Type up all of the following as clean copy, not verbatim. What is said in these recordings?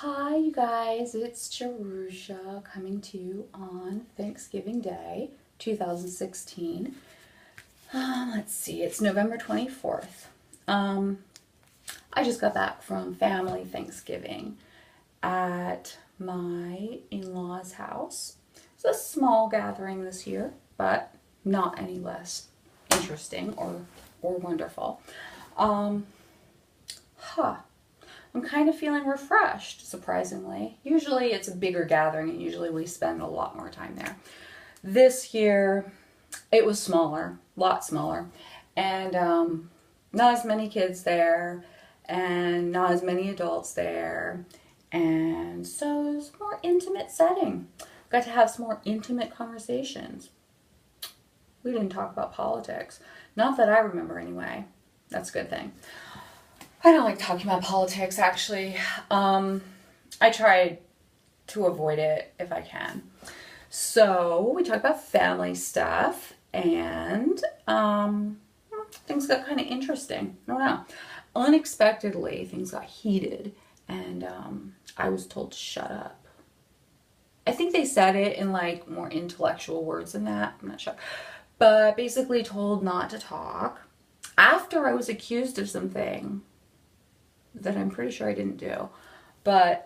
Hi, you guys, it's Jerusha coming to you on Thanksgiving Day 2016. Let's see, it's November 24th. I just got back from family Thanksgiving at my in-laws' house. It's a small gathering this year, but not any less interesting or wonderful. Um, huh. I'm kind of feeling refreshed, surprisingly. Usually it's a bigger gathering and usually we spend a lot more time there. This year it was smaller, a lot smaller, and not as many kids there and not as many adults there. And so it was a more intimate setting. Got to have some more intimate conversations. We didn't talk about politics. Not that I remember anyway. That's a good thing. I don't like talking about politics, actually. I try to avoid it if I can. So we talked about family stuff, and things got kind of interesting. I don't know. Unexpectedly, things got heated, and I was told to shut up. I think they said it in like more intellectual words than that. I'm not sure. But basically told not to talk after I was accused of something that I'm pretty sure I didn't do. But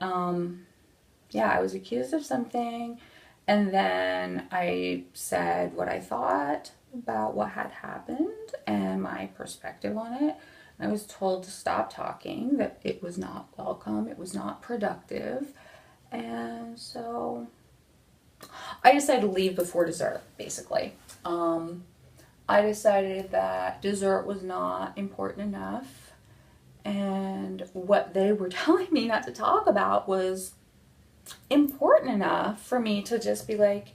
yeah, I was accused of something, and then I said what I thought about what had happened and my perspective on it. And I was told to stop talking, that it was not welcome, it was not productive. And so I decided to leave before dessert, basically. I decided that dessert was not important enough, and what they were telling me not to talk about was important enough for me to just be like,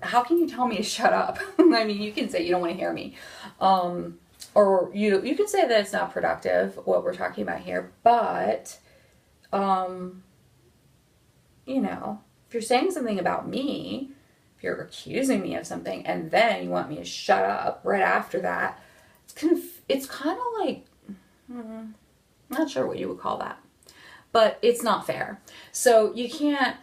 how can you tell me to shut up? I mean, you can say you don't want to hear me. Or you can say that it's not productive, what we're talking about here, but, if you're saying something about me, if you're accusing me of something, and then you want me to shut up right after that, it's kind of like, not sure what you would call that, but it's not fair. So you can't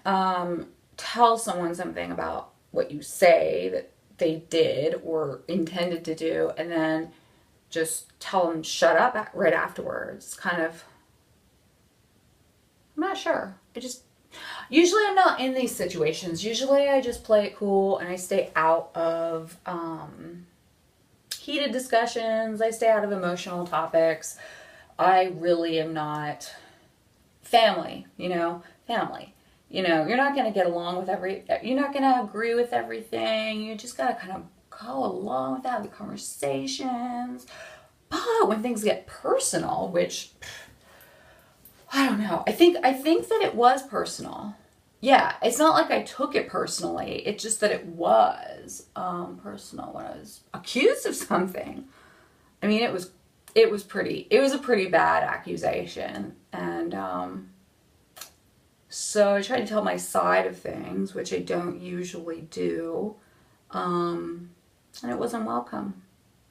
tell someone something about what you say that they did or intended to do, and then just tell them shut up right afterwards. It's kind of, I'm not sure. Usually I'm not in these situations. Usually I just play it cool and I stay out of heated discussions. I stay out of emotional topics. I really am not family. Family. You're not going to get along with you're not going to agree with everything. You just got to kind of go along with that, the conversations. But when things get personal, which I don't know. I think that it was personal. Yeah, it's not like I took it personally. It's just that it was personal when I was accused of something. I mean, it was a pretty bad accusation, and so I tried to tell my side of things, which I don't usually do, and it wasn't welcome.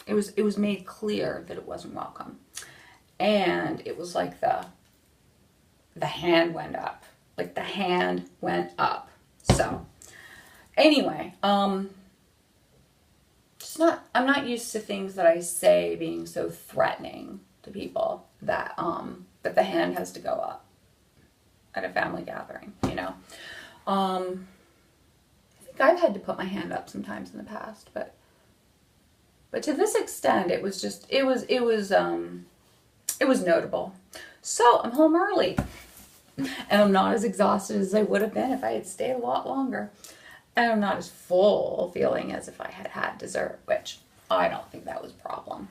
It was made clear that it wasn't welcome, and it was like the hand went up. Like the hand went up. So anyway, I'm not used to things that I say being so threatening to people that the hand has to go up at a family gathering, I think I've had to put my hand up sometimes in the past, but to this extent it was notable. So I'm home early. And I'm not as exhausted as I would have been if I had stayed a lot longer. And I'm not as full feeling as if I had had dessert, which I don't think that was a problem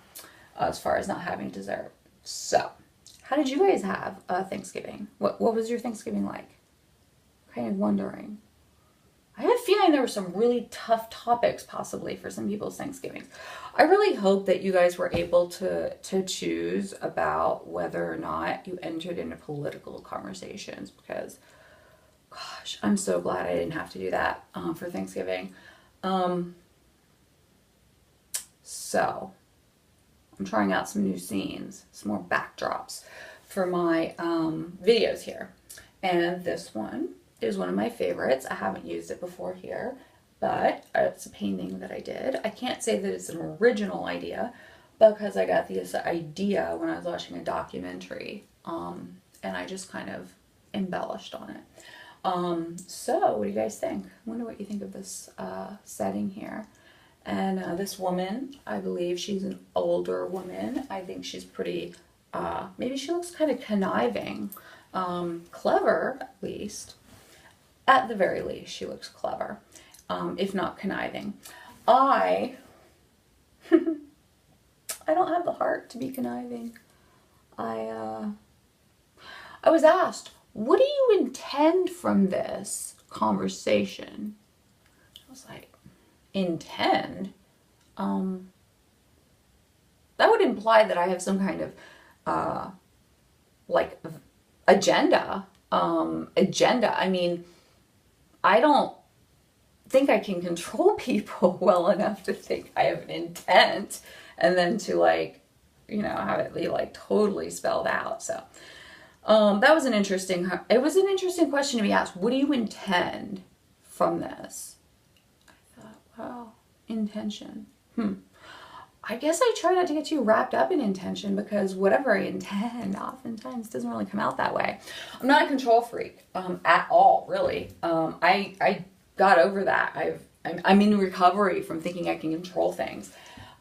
as far as not having dessert. So, how did you guys have Thanksgiving? What was your Thanksgiving like? Kind of wondering. I have a feeling there were some really tough topics possibly for some people's Thanksgivings. I really hope that you guys were able to choose about whether or not you entered into political conversations, because, gosh, I'm so glad I didn't have to do that for Thanksgiving. So, I'm trying out some new scenes, some more backdrops for my videos here. And this one is one of my favorites. I haven't used it before here, but it's a painting that I did. I can't say that it's an original idea because I got this idea when I was watching a documentary, and I just kind of embellished on it. So what do you guys think? I wonder what you think of this setting here. And this woman, I believe she's an older woman. I think she's pretty, maybe she looks kind of conniving, clever at least. At the very least, she looks clever, if not conniving. I don't have the heart to be conniving. I was asked, what do you intend from this conversation? I was like, intend? That would imply that I have some kind of, like, agenda. I mean, I don't think I can control people well enough to think I have an intent and then to, like, you know, have it be like totally spelled out. So that was an interesting question to be asked. What do you intend from this? I thought, wow, intention. I guess I try not to get too wrapped up in intention, because whatever I intend oftentimes doesn't really come out that way. I'm not a control freak at all, really. I got over that. I'm in recovery from thinking I can control things.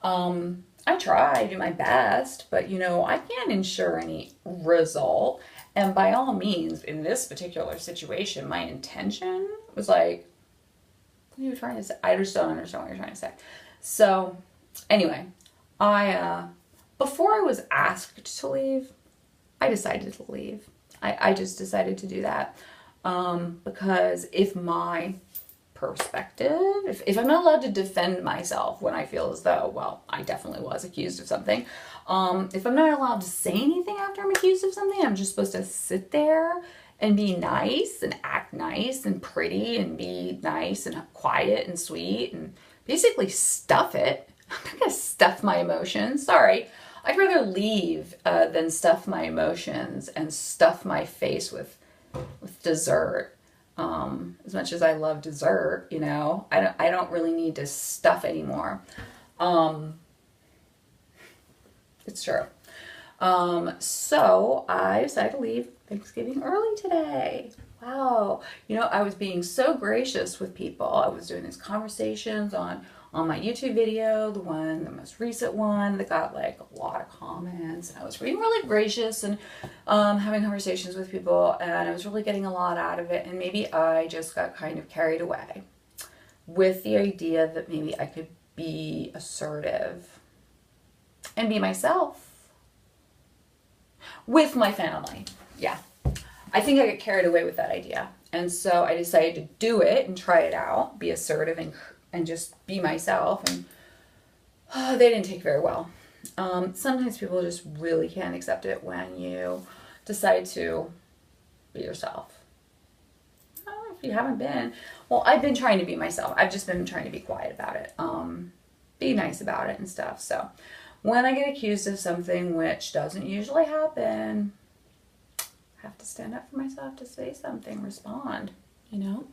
I try, I do my best, but you know, I can't ensure any result. And by all means, in this particular situation, my intention was like, what are you trying to say? I just don't understand what you're trying to say. So anyway, before I was asked to leave, I decided to leave. I just decided to do that. Because if my perspective, if I'm not allowed to defend myself when I feel as though, well, I definitely was accused of something. If I'm not allowed to say anything after I'm accused of something, I'm just supposed to sit there and be nice and act nice and pretty and be nice and quiet and sweet and basically stuff it. I'm not going to stuff my emotions. Sorry. I'd rather leave than stuff my emotions and stuff my face with dessert. As much as I love dessert, you know, I don't really need to stuff anymore. It's true. So I decided to leave Thanksgiving early today. Wow. You know, I was being so gracious with people. I was doing these conversations on my YouTube video, the most recent one that got like a lot of comments. And I was being really gracious and having conversations with people, and I was really getting a lot out of it. And maybe I just got kind of carried away with the idea that maybe I could be assertive and be myself with my family. Yeah. I think I got carried away with that idea. And so I decided to do it and try it out, be assertive and just be myself. And they didn't take very well. Sometimes people just really can't accept it when you decide to be yourself. I don't know if you haven't been. Well, I've been trying to be myself. I've just been trying to be quiet about it. Be nice about it and stuff. So when I get accused of something, which doesn't usually happen, I have to stand up for myself to say something, respond, you know?